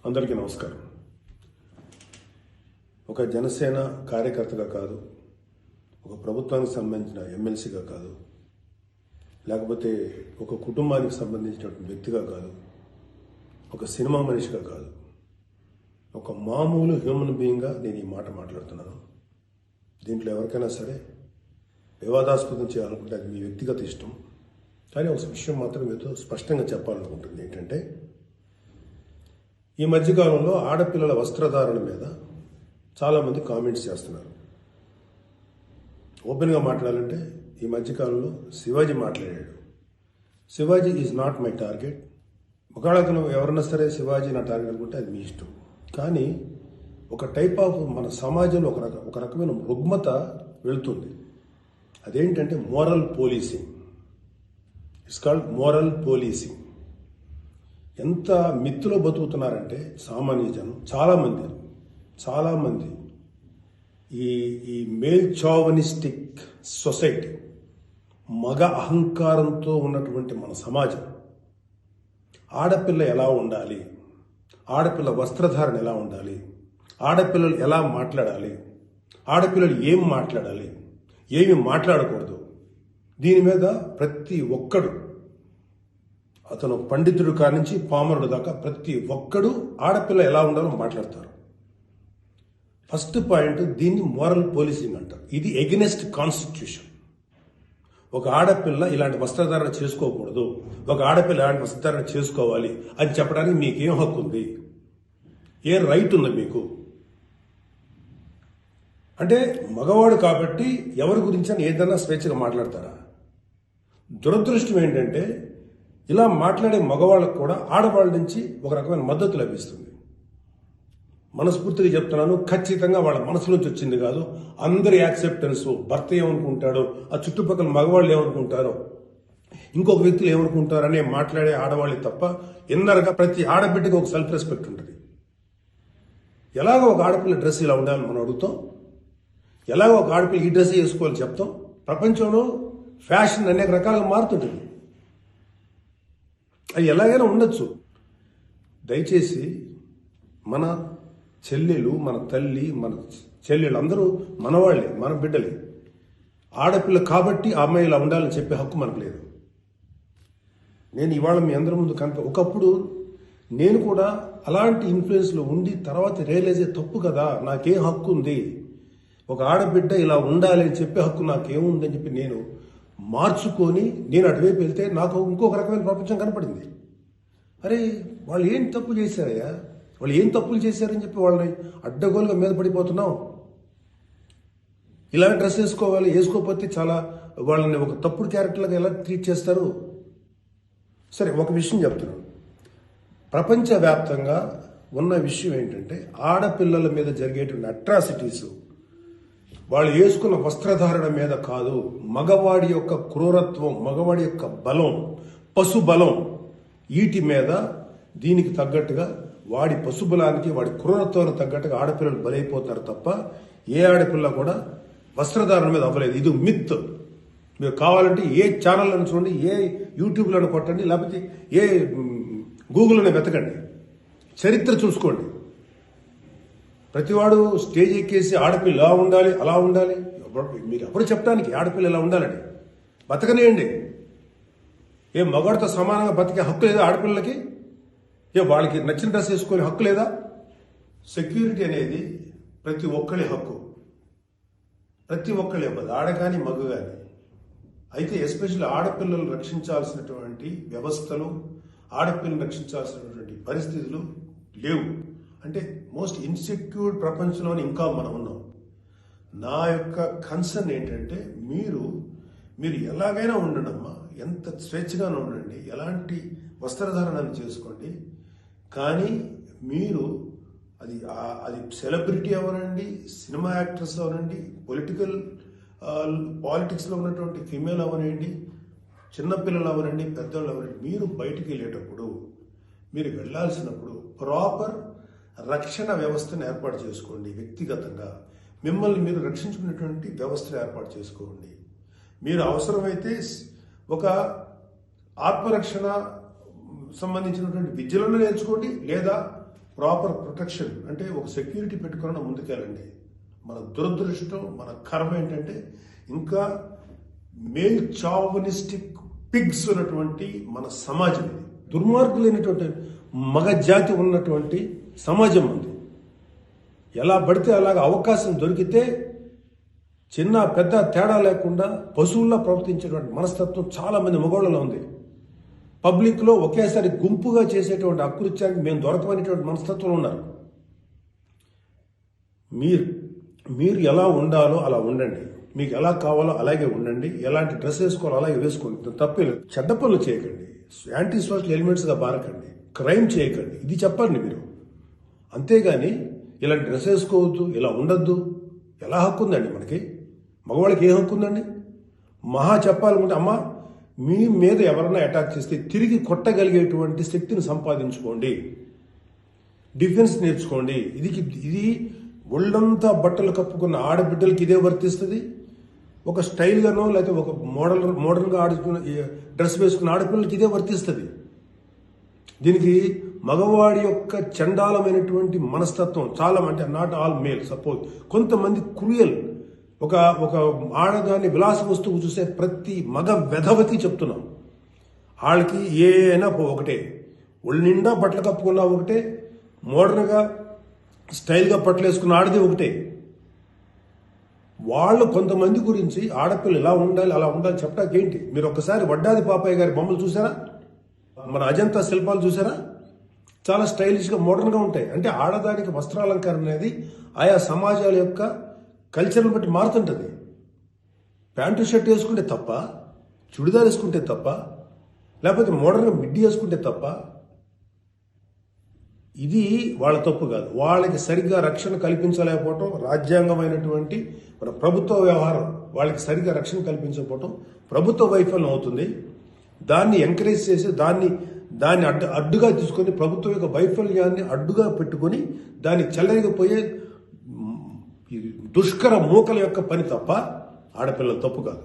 అందరికీ నమస్కారం. ఒక జనసేన కార్యకర్తగా కాదు, ఒక ప్రభుత్వానికి సంబంధించిన ఎమ్మెల్సీగా కాదు, లేకపోతే ఒక కుటుంబానికి సంబంధించినటువంటి వ్యక్తిగా కాదు, ఒక సినిమా మనిషిగా కాదు, ఒక మామూలు హ్యూమన్ బీయింగ్గా నేను ఈ మాట మాట్లాడుతున్నాను. దీంట్లో ఎవరికైనా సరే వివాదాస్పదం చేయాలనుకుంటే అది మీ వ్యక్తిగత ఇష్టం. కానీ ఒక విషయం మాత్రం మీతో స్పష్టంగా చెప్పాలనుకుంటుంది ఏంటంటే, ఈ మధ్యకాలంలో ఆడపిల్లల వస్త్రధారణ మీద చాలామంది కామెంట్స్ చేస్తున్నారు. ఓపెన్గా మాట్లాడాలంటే ఈ మధ్యకాలంలో శివాజీ మాట్లాడాడు. Shivaji is not my target. ఒకవేళ ఎవరన్నా సరే శివాజీ నా టార్గెట్ అనుకుంటే అది మీ ఇష్టం. కానీ ఒక టైప్ ఆఫ్ మన సమాజంలో ఒక రకమైన రుగ్మత వెళుతుంది. అదేంటంటే moral policing. It's called moral policing. ఎంత మిత్తులో బతుకుతున్నారంటే సామాన్య జనం చాలామంది ఈ మేల్ చావనిస్టిక్ సొసైటీ, మగ అహంకారంతో ఉన్నటువంటి మన సమాజం, ఆడపిల్ల ఎలా ఉండాలి, ఆడపిల్ల వస్త్రధారణ ఎలా ఉండాలి, ఆడపిల్లలు ఎలా మాట్లాడాలి, ఆడపిల్లలు ఏం మాట్లాడాలి, ఏమి మాట్లాడకూడదు, దీని మీద ప్రతి ఒక్కడు, అతను పండితుడు కానించి పామరుడు దాకా ప్రతి ఒక్కడు ఆడపిల్ల ఎలా ఉండాలో మాట్లాడతారు. ఫస్ట్ పాయింట్, దీన్ని మోరల్ పోలీసింగ్ అంటారు. ఇది ఎగెనెస్ట్ కాన్స్టిట్యూషన్. ఒక ఆడపిల్ల ఇలాంటి వస్త్రధారణ చేసుకోకూడదు, ఒక ఆడపిల్ల ఇలాంటి వస్త్రధారణ చేసుకోవాలి అని చెప్పడానికి మీకేం హక్కు ఉంది? ఏ రైట్ ఉంది మీకు? అంటే మగవాడు కాబట్టి ఎవరి గురించి అని ఏదైనా స్వేచ్ఛగా మాట్లాడతారా? దురదృష్టం ఏంటంటే ఇలా మాట్లాడే మగవాళ్ళకు కూడా ఆడవాళ్ళ నుంచి ఒక రకమైన మద్దతు లభిస్తుంది. మనస్ఫూర్తిగా చెప్తున్నాను, ఖచ్చితంగా వాళ్ళ మనసు నుంచి వచ్చింది కాదు. అందరి యాక్సెప్టెన్స్, భర్త ఏమనుకుంటాడో, ఆ చుట్టుపక్కల మగవాళ్ళు ఏమనుకుంటారో, ఇంకొక వ్యక్తులు ఏమనుకుంటారనే మాట్లాడే ఆడవాళ్ళే తప్ప ఇన్నర్గా ప్రతి ఆడబిడ్డకి ఒక సెల్ఫ్ రెస్పెక్ట్ ఉంటుంది. ఎలాగో ఒక ఆడపిల్ల డ్రెస్ ఇలా ఉండాలని మనం అడుగుతాం, ఎలాగో ఒక ఆడపిల్ల ఈ డ్రెస్ వేసుకోవాలని చెప్తాం. ప్రపంచంలో ఫ్యాషన్ అనేక రకాలుగా మారుతుంటుంది. అది ఎలాగైనా ఉండొచ్చు. దయచేసి మన చెల్లెలు, మన తల్లి, మన చెల్లెలు అందరూ మనవాళ్లే, మన బిడ్డలే. ఆడపిల్ల కాబట్టి ఆ అమ్మాయి ఇలా ఉండాలని చెప్పే హక్కు మనకు లేదు. నేను ఇవాళ మీ అందరి ముందు ఒకప్పుడు నేను కూడా అలాంటి ఇన్ఫ్లుయెన్స్లో ఉండి తర్వాత రియలైజ్ తప్పు కదా, నాకేం హక్కు ఉంది, ఒక ఆడబిడ్డ ఇలా ఉండాలి అని చెప్పే హక్కు నాకేముందని చెప్పి నేను మార్చుకొని నేను అటువైపు వెళ్తే నాకు ఇంకొక రకమైన ప్రపంచం కనపడింది. అరే వాళ్ళు ఏం తప్పు చేశారయ్యా, వాళ్ళు ఏం తప్పులు చేశారని చెప్పి వాళ్ళని అడ్డగోలుగా మీద పడిపోతున్నాం. ఇలా డ్రెస్ వేసుకోవాలి, వేసుకోకపోతే చాలా వాళ్ళని ఒక తప్పుడు క్యారెక్టర్లుగా ఎలా ట్రీట్ చేస్తారు? సరే, ఒక విషయం చెప్తున్నాను. ప్రపంచవ్యాప్తంగా ఉన్న విషయం ఏంటంటే, ఆడపిల్లల మీద జరిగేటువంటి అట్రాసిటీస్ వాళ్ళు వేసుకున్న వస్త్రధారణ మీద కాదు, మగవాడి యొక్క క్రూరత్వం, మగవాడి యొక్క బలం, పశు బలం, వీటి మీద దీనికి తగ్గట్టుగా వాడి పశుబలానికి, వాడి క్రూరత్వానికి తగ్గట్టుగా ఆడపిల్లలు బలైపోతారు తప్ప ఏ ఆడపిల్ల కూడా వస్త్రధారణ మీద అవ్వలేదు. ఇది మిత్. మీరు కావాలంటే ఏ ఛానళ్ళను చూడండి, ఏ యూట్యూబ్లను కొట్టండి, లేకపోతే ఏ గూగుల్లోనే వెతకండి, చరిత్ర చూసుకోండి. ప్రతివాడు స్టేజ్ ఎక్కేసి ఆడపిల్ల ఇలా ఉండాలి, అలా ఉండాలి, మీరు ఎప్పుడు చెప్పడానికి ఆడపిల్ల ఇలా ఉండాలని బతకనేయండి. ఏ మగవాడితో సమానంగా బతికే హక్కు లేదా ఆడపిల్లలకి? ఏ వాళ్ళకి నచ్చిన డ్రెస్ వేసుకునే హక్కు లేదా? సెక్యూరిటీ అనేది ప్రతి ఒక్కరి హక్కు, ప్రతి ఒక్కరి ఇవ్వదు, ఆడ కానీ మగ కానీ. అయితే ఎస్పెషల్లీ ఆడపిల్లలు రక్షించాల్సినటువంటి వ్యవస్థలు, ఆడపిల్లలు రక్షించాల్సినటువంటి పరిస్థితులు లేవు. అంటే మోస్ట్ ఇన్సెక్యూర్ ప్రపంచంలోనే ఇంకా మనం ఉన్నాం. నా యొక్క కన్సర్న్ ఏంటంటే, మీరు ఎలాగైనా ఉండండి అమ్మా, ఎంత స్వేచ్ఛగానే ఉండండి, ఎలాంటి వస్త్రధారణను చేసుకోండి. కానీ మీరు అది సెలబ్రిటీ అవనండి, సినిమా యాక్టర్స్ అవనండి, పాలిటిక్స్లో ఉన్నటువంటి ఫిమేల్ అవనండి, చిన్నపిల్లలు అవనండి, పెద్దవాళ్ళు అవనండి, మీరు బయటికి వెళ్ళేటప్పుడు, మీరు వెళ్లాల్సినప్పుడు ప్రాపర్ రక్షణ వ్యవస్థను ఏర్పాటు చేసుకోండి. వ్యక్తిగతంగా మిమ్మల్ని మీరు రక్షించుకునేటువంటి వ్యవస్థను ఏర్పాటు చేసుకోండి. మీరు అవసరమైతే ఒక ఆత్మరక్షణ సంబంధించినటువంటి విద్యలను నేర్చుకోండి, లేదా ప్రాపర్ ప్రొటెక్షన్ అంటే ఒక సెక్యూరిటీ పెట్టుకుని ముందుకెళ్ళండి. మన దురదృష్టం, మన కర్మ ఏంటంటే ఇంకా మేల్ చావనిస్టిక్ పిగ్స్ ఉన్నటువంటి మన సమాజం ఇది. దుర్మార్గులైనటువంటి మగ జాతి ఉన్నటువంటి సమాజం ఉంది. ఎలా పడితే అలాగ అవకాశం దొరికితే చిన్న పెద్ద తేడా లేకుండా పశువుల్లా ప్రవర్తించేటువంటి మనస్తత్వం చాలా మంది మగవాళ్ళలో ఉంది. పబ్లిక్లో ఒకేసారి గుంపుగా చేసేటువంటి అకృత్యానికి మేము దొరకమనేటువంటి మనస్తత్వం ఉన్నారు. మీరు ఎలా ఉండాలో అలా ఉండండి, మీకు ఎలా కావాలో అలాగే ఉండండి, ఎలాంటి డ్రెస్ వేసుకోవాలో అలాగే వేసుకోండి, తప్పలేదు. చెడ్డ పనులు చేయకండి, యాంటీ సోషల్ ఎలిమెంట్స్గా బారకండి, క్రైమ్ చేయకండి, ఇది చెప్పండి మీరు. అంతేగాని ఇలాంటి డ్రెస్ వేసుకోవద్దు, ఇలా ఉండొద్దు, ఎలా హక్కు ఉందండి మనకి? మగవాళ్ళకి ఏ హక్కు ఉందండి? మహా చెప్పాలనుకుంటే అమ్మ మీ మీద ఎవరైనా అటాక్ చేస్తే తిరిగి కొట్టగలిగేటువంటి శక్తిని సంపాదించుకోండి, డిఫెన్స్ నేర్చుకోండి. ఇది ఒళ్ళంతా బట్టలు కప్పుకున్న ఆడబిడ్డలకి ఇదే వర్తిస్తుంది. ఒక స్టైల్గానో లేకపోతే ఒక మోడర్న్గా ఆడుకున్న డ్రెస్ వేసుకున్న ఆడపిల్లలకి ఇదే వర్తిస్తుంది. దీనికి మగవాడి యొక్క చండాలమైనటువంటి మనస్తత్వం చాలా, అంటే నాట్ ఆల్ మేల్, సపోజ్ కొంతమంది క్రూయల్, ఒక ఆడదాన్ని విలాస వస్తువు చూసే ప్రతి మగ వెధవతి చెప్తున్నాం, వాళ్ళకి ఏ అయినా ఒకటే, ఒళ్ళు నిండా బట్టలు కప్పుకున్నా ఒకటే, మోడర్న్గా స్టైల్గా బట్టలు వేసుకున్న ఆడది ఒకటే. వాళ్ళు కొంతమంది గురించి ఆడపిల్లలు ఇలా ఉండాలి అలా ఉండాలి చెప్పడానికి ఏంటి? మీరు ఒక్కసారి వడ్డాది పాపయ్య గారి బొమ్మలు చూసారా? మన అజంతా శిల్పాలు చూసారా? చాలా స్టైలిష్గా మోడర్న్గా ఉంటాయి. అంటే ఆడదానికి వస్త్రాలంకరణ అనేది ఆయా సమాజాల యొక్క కల్చర్ని బట్టి మారుతుంటుంది. ప్యాంటు షర్ట్ వేసుకుంటే తప్ప, చుడిదార్ వేసుకుంటే తప్ప, లేకపోతే మోడర్న్గా మిడ్డీ వేసుకుంటే తప్ప, ఇది వాళ్ళ తప్పు కాదు. వాళ్ళకి సరిగ్గా రక్షణ కల్పించలేకపోవటం, రాజ్యాంగమైనటువంటి మన ప్రభుత్వ వ్యవహారం వాళ్ళకి సరిగ్గా రక్షణ కల్పించకపోవటం ప్రభుత్వ వైఫల్యం అవుతుంది. దాన్ని ఎంకరేజ్ చేసి దాన్ని అడ్డుగా తీసుకొని ప్రభుత్వం యొక్క వైఫల్యాన్ని అడ్డుగా పెట్టుకొని దాన్ని చెల్లరిగిపోయే దుష్కర మూకల యొక్క పని తప్ప ఆడపిల్లల తప్పు కాదు.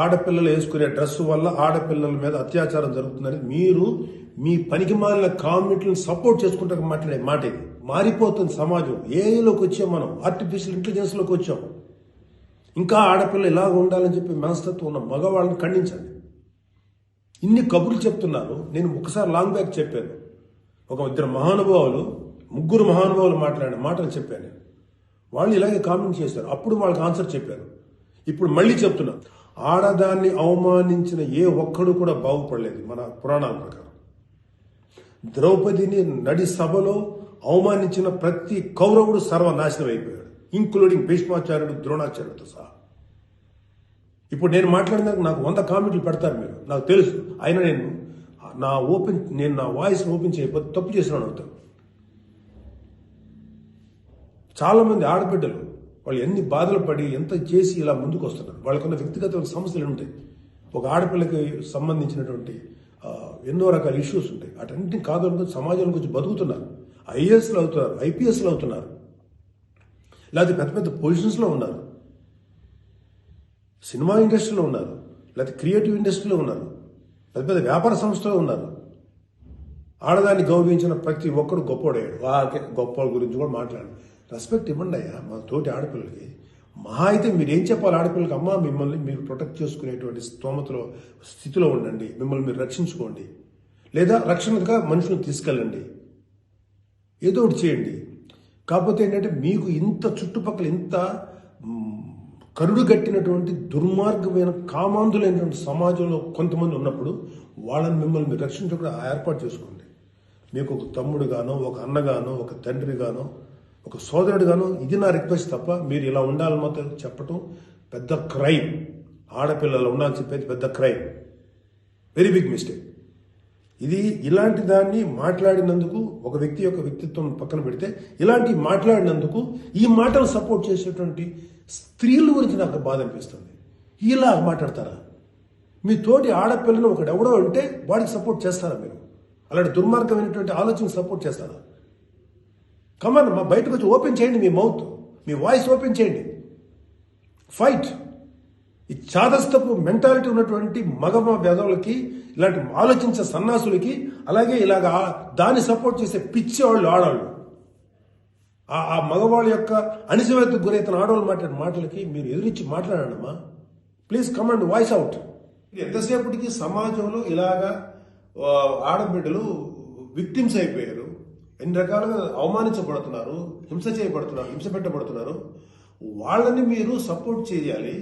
ఆడపిల్లలు వేసుకునే డ్రెస్సు వల్ల ఆడపిల్లల మీద అత్యాచారం జరుగుతుందని మీరు మీ పనికి మాలిన కామెంట్లను సపోర్ట్ చేసుకుంటూ మాట్లాడే మాట ఇది. మారిపోతుంది సమాజం. ఏఐలోకి వచ్చాం మనం, ఆర్టిఫిషియల్ ఇంటెలిజెన్స్లోకి వచ్చాం. ఇంకా ఆడపిల్లలు ఇలా ఉండాలని చెప్పి మనస్తత్వం ఉన్న మగవాళ్ళని ఖండించండి. ఇన్ని కబుర్లు చెప్తున్నారు. నేను ఒకసారి లాంగ్ బ్యాక్ చెప్పాను, ముగ్గురు మహానుభావులు మాట్లాడిన మాటలు చెప్పాను. వాళ్ళు ఇలాగే కామెంట్ చేశారు. అప్పుడు వాళ్ళకి ఆన్సర్ చెప్పాను. ఇప్పుడు మళ్ళీ చెప్తున్నా, ఆడదాన్ని అవమానించిన ఏ ఒక్కడు కూడా బాగుపడలేదు మన పురాణాల ప్రకారం. ద్రౌపదిని నడి సభలో అవమానించిన ప్రతి కౌరవుడు సర్వనాశనం అయిపోయాడు, ఇంక్లూడింగ్ భీష్మాచార్యుడు, ద్రోణాచార్యుడితో సహా. ఇప్పుడు నేను మాట్లాడినాక నాకు 100 కామెంట్లు పెడతారు మీరు, నాకు తెలుసు. అయినా నేను నా వాయిస్ ఓపెన్ చేయకపోతే తప్పు చేసినాను అవుతాను. చాలా మంది ఆడబిడ్డలు వాళ్ళు ఎన్ని బాధలు పడి ఎంత చేసి ఇలా ముందుకు వస్తున్నారు. వాళ్ళకున్న వ్యక్తిగత సమస్యలు ఉంటాయి. ఒక ఆడపిల్లకి సంబంధించినటువంటి ఎన్నో రకాల ఇష్యూస్ ఉంటాయి. అటన్నింటినీ కాదనుకుని సమాజంలో కొంచెం బతుకుతున్నారు. ఐఏఎస్లు అవుతున్నారు, ఐపీఎస్లు అవుతున్నారు, లేకపోతే పెద్ద పెద్ద పొజిషన్స్లో ఉన్నారు, సినిమా ఇండస్ట్రీలో ఉన్నారు, లేకపోతే క్రియేటివ్ ఇండస్ట్రీలో ఉన్నారు, పెద్ద పెద్ద వ్యాపార సంస్థలో ఉన్నారు. ఆడదాన్ని గౌరవించిన ప్రతి ఒక్కడు గొప్పోడయ్యాడు. గొప్ప గురించి కూడా మాట్లాడు. రెస్పెక్ట్ ఇవ్వండి అయ్యా మా తోటి ఆడపిల్లలకి. మహా అయితే మీరు ఏం చెప్పాలి ఆడపిల్లలకి? అమ్మ మిమ్మల్ని మీరు ప్రొటెక్ట్ చేసుకునేటువంటి స్థితిలో ఉండండి, మిమ్మల్ని మీరు రక్షించుకోండి, లేదా రక్షణగా మనుషులను తీసుకెళ్ళండి, ఏదో ఒకటి చేయండి. కాకపోతే ఏంటంటే మీకు ఇంత చుట్టుపక్కల ఇంత కరుడు గట్టినటువంటి దుర్మార్గమైన కామాంధులైనటువంటి సమాజంలో కొంతమంది ఉన్నప్పుడు వాళ్ళని మిమ్మల్ని మీరు రక్షించకుండా ఏర్పాటు చేసుకోండి. మీకు ఒక తమ్ముడుగానో, ఒక అన్నగానో, ఒక తండ్రిగానో, ఒక సోదరుడుగానో ఇది నా రిక్వెస్ట్ తప్ప మీరు ఇలా ఉండాలని మాత్రం చెప్పటం పెద్ద క్రైమ్. ఆడపిల్లలు ఉండాలని చెప్పేది పెద్ద క్రైమ్, వెరీ బిగ్ మిస్టేక్. ఇది ఇలాంటి దాన్ని మాట్లాడినందుకు ఒక వ్యక్తి యొక్క వ్యక్తిత్వం పక్కన పెడితే ఇలాంటి మాట్లాడినందుకు ఈ మాటలు సపోర్ట్ చేసేటువంటి స్త్రీల గురించి నాకు బాధ అనిపిస్తుంది. ఇలా మాట్లాడతారా? మీ తోటి ఆడపిల్లను ఒకడెవడో అంటే వాడికి సపోర్ట్ చేస్తారా మీరు? అలాంటి దుర్మార్గమైనటువంటి ఆలోచనకు సపోర్ట్ చేస్తారా? కమాన్ మా బయటకు వచ్చి ఓపెన్ చేయండి, మీ మౌత్, మీ వాయిస్ ఓపెన్ చేయండి, ఫైట్. ఈ చాదస్తపు మెంటాలిటీ ఉన్నటువంటి మగ వేదవులకి ఇలాంటి ఆలోచించే సన్నాసులకి, అలాగే ఇలాగ దాన్ని సపోర్ట్ చేసే పిచ్చి వాళ్ళు ఆడవాళ్ళు, ఆ మగవాళ్ళ యొక్క అణిచివేతకు గురైతున్న ఆడవాళ్ళు మాట్లాడే మాటలకి మీరు ఎదురించి మాట్లాడమ్మా. Please come and voice out. ఎంతసేపటికి సమాజంలో ఇలాగా ఆడబిడ్డలు విక్టిమ్స్ అయిపోయారు, ఎన్ని రకాలుగా అవమానించబడుతున్నారు, హింస చేయబడుతున్నారు, హింస పెట్టబడుతున్నారు. వాళ్ళని మీరు సపోర్ట్ చేయాలి.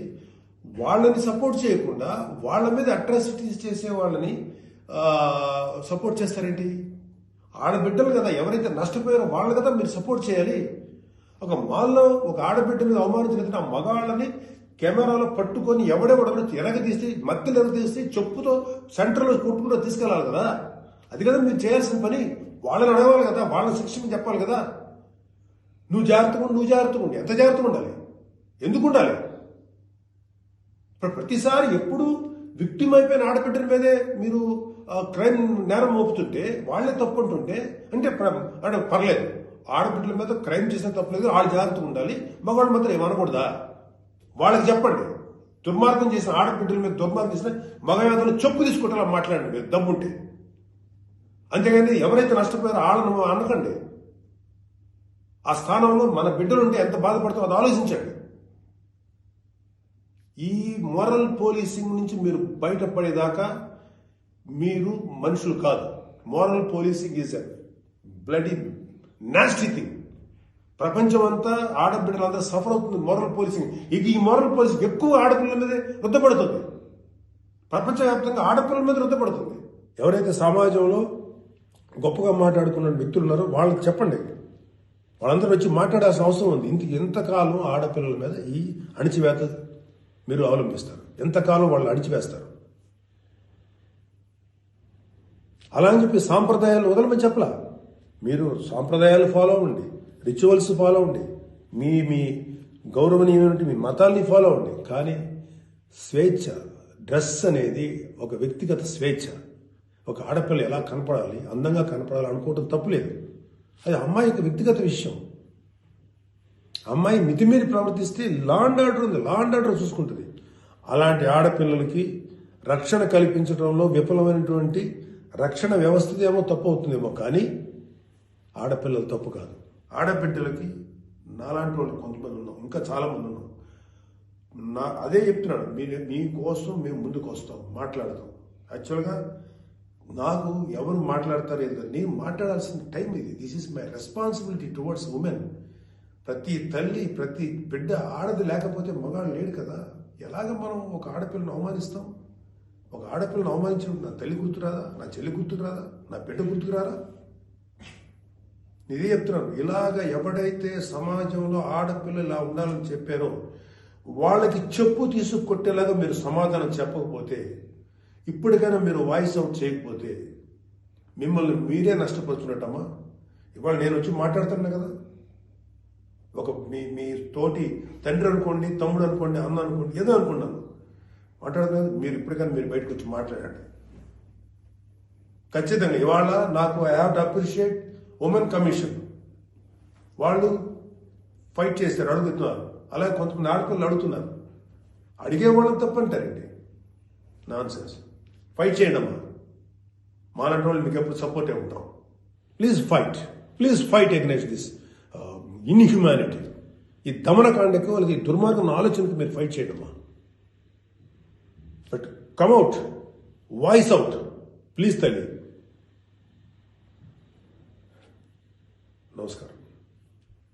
వాళ్ళని సపోర్ట్ చేయకుండా వాళ్ళ మీద అట్రాసిటీస్ చేసే వాళ్ళని సపోర్ట్ చేస్తారేంటి? ఆడబిడ్డలు కదా, ఎవరైతే నష్టపోయారో వాళ్ళు కదా మీరు సపోర్ట్ చేయాలి. ఒక మాల్లో ఒక ఆడబిడ్డ మీద అవమానించిన ఆ మగాళ్ళని కెమెరాలో పట్టుకొని ఎవడెవడో ఎరగదీసి, మత్తలు ఎరగదీసి చెప్పుతో సెంటర్లో కొట్టుకుంటూ తీసుకెళ్ళాలి కదా. అది కదా మీరు చేయాల్సిన పని. వాళ్ళని అడగాలి కదా, వాళ్ళని శిక్షణ చెప్పాలి కదా. నువ్వు జాగ్రత్తగా ఉండి ఎంత జాగ్రత్తగా ఉండాలి? ఎందుకు ఉండాలి? ప్రతిసారి ఎప్పుడు విక్టిమ్ అయిపోయిన ఆడబిడ్డల మీదే మీరు క్రైమ్ నేరం మోపుతుంటే, వాళ్ళే తప్పు అంటుంటే అంటే పర్లేదు, ఆడబిడ్డల మీద క్రైమ్ చేసిన తప్పలేదు, వాళ్ళు జాగ్రత్తగా ఉండాలి, మగవాళ్ళ మాత్రం ఏమనకూడదా? వాళ్ళకి చెప్పండి. దుర్మార్గం చేసిన ఆడబిడ్డల మీద దుర్మార్గం చేసిన మగవేదలు చెప్పు తీసుకుంటారా మాట్లాడండి మీరు దమ్ముంటే. అంతేగాని ఎవరైతే నష్టపోయారో వాళ్ళను అనకండి. ఆ స్థానంలో మన బిడ్డలుంటే ఎంత బాధపడతామో అది ఆలోచించండి. ఈ మోరల్ పోలీసింగ్ నుంచి మీరు బయటపడేదాకా మీరు మనుషులు కాదు. Moral policing is a bloody nasty thing. ప్రపంచం అంతా ఆడబిడ్డలంతా సఫర్ అవుతుంది మోరల్ పోలీసింగ్. ఈ మోరల్ పోలీసింగ్ ఎక్కువ ఆడపిల్లల మీదే రుద్దపడుతుంది. ప్రపంచవ్యాప్తంగా ఆడపిల్లల మీద రుద్దపడుతుంది. ఎవరైతే సమాజంలో గొప్పగా మాట్లాడుకున్న వ్యక్తులు ఉన్నారో వాళ్ళకి చెప్పండి. వాళ్ళందరూ వచ్చి మాట్లాడాల్సిన అవసరం ఉంది. ఎంతకాలం ఆడపిల్లల మీద ఈ అణిచివేత మీరు అవలంబిస్తారు? ఎంతకాలం వాళ్ళు అణిచివేస్తారు? అలా అని చెప్పి సాంప్రదాయాలు వదలమని చెప్పలా. మీరు సాంప్రదాయాలు ఫాలో అవ్వండి, రిచువల్స్ ఫాలో అవ్వండి, మీ గౌరవనీయమైన మీ మతాల్ని ఫాలో అవ్వండి. కానీ స్వేచ్ఛ, డ్రెస్ అనేది ఒక వ్యక్తిగత స్వేచ్ఛ. ఒక ఆడపిల్ల ఎలా కనపడాలి, అందంగా కనపడాలి అనుకోవటం తప్పులేదు. అది అమ్మాయి యొక్క వ్యక్తిగత విషయం. అమ్మాయి మితిమీరి ప్రవర్తిస్తే లా అండ్ ఆర్డర్ ఉంది, లా అండ్ ఆర్డర్ చూసుకుంటుంది. అలాంటి ఆడపిల్లలకి రక్షణ కల్పించడంలో విఫలమైనటువంటి రక్షణ వ్యవస్థ ఏమో తప్పు అవుతుందేమో, కానీ ఆడపిల్లలు తప్పు కాదు. ఆడబిడ్డలకి నాలాంటి వాళ్ళు కొంతమంది ఉన్నాం, ఇంకా చాలా మంది ఉన్నాం. అదే చెప్తున్నాడు, మీకోసం మేము ముందుకు వస్తాం, మాట్లాడతాం. యాక్చువల్గా నాకు ఎవరు మాట్లాడతారు ఏదో, నేను మాట్లాడాల్సిన టైం ఇది. This is my responsibility towards women. ప్రతి తల్లి, ప్రతి బిడ్డ, ఆడది లేకపోతే మగాడు లేడు కదా. ఎలాగ మనం ఒక ఆడపిల్లను అవమానిస్తాం? ఒక ఆడపిల్లను అవమానించినప్పుడు నా తల్లి గుర్తురాదా, నా చెల్లి గుర్తురాదా, నా బిడ్డ గుర్తుకురారా? ఇదే చెప్తున్నాను. ఇలాగ ఎవడైతే సమాజంలో ఆడపిల్ల ఇలా ఉండాలని చెప్పారో వాళ్ళకి చెప్పు తీసుకొట్టేలాగా మీరు సమాధానం చెప్పకపోతే, ఇప్పటికైనా మీరు వాయిస్ అవుట్ చేయకపోతే మిమ్మల్ని మీరే నష్టపరుచున్నట్టమ్మా. ఇవాళ నేను వచ్చి మాట్లాడుతున్నా కదా, ఒక మీ తోటి తండ్రి అనుకోండి, తమ్ముడు అనుకోండి, అన్న అనుకోండి, ఏదో అనుకున్నాను మాట్లాడుతున్నా. మీరు ఇప్పటికైనా మీరు బయటకు వచ్చి మాట్లాడండి. ఖచ్చితంగా ఇవాళ నాకు I have to appreciate women commission. వాళ్ళు ఫైట్ చేస్తారు, అడుగుతున్నారు. అలాగే కొంతమంది ఆడపిల్లలు అడుగుతున్నారు. అడిగే వాళ్ళని తప్పంటారండి. Non sense. ఫైట్ చేయండి అమ్మా. మాలాంటి వాళ్ళు మీకు ఎప్పుడు సపోర్టే ఉంటాం. Please fight against this inhumanity. ఈ దమనకాండకు వాళ్ళకి దుర్మార్గం ఆలోచనకు మీరు ఫైట్ చేయండి అమ్మా. But come out, voice out please తల్లి. నమస్కారం.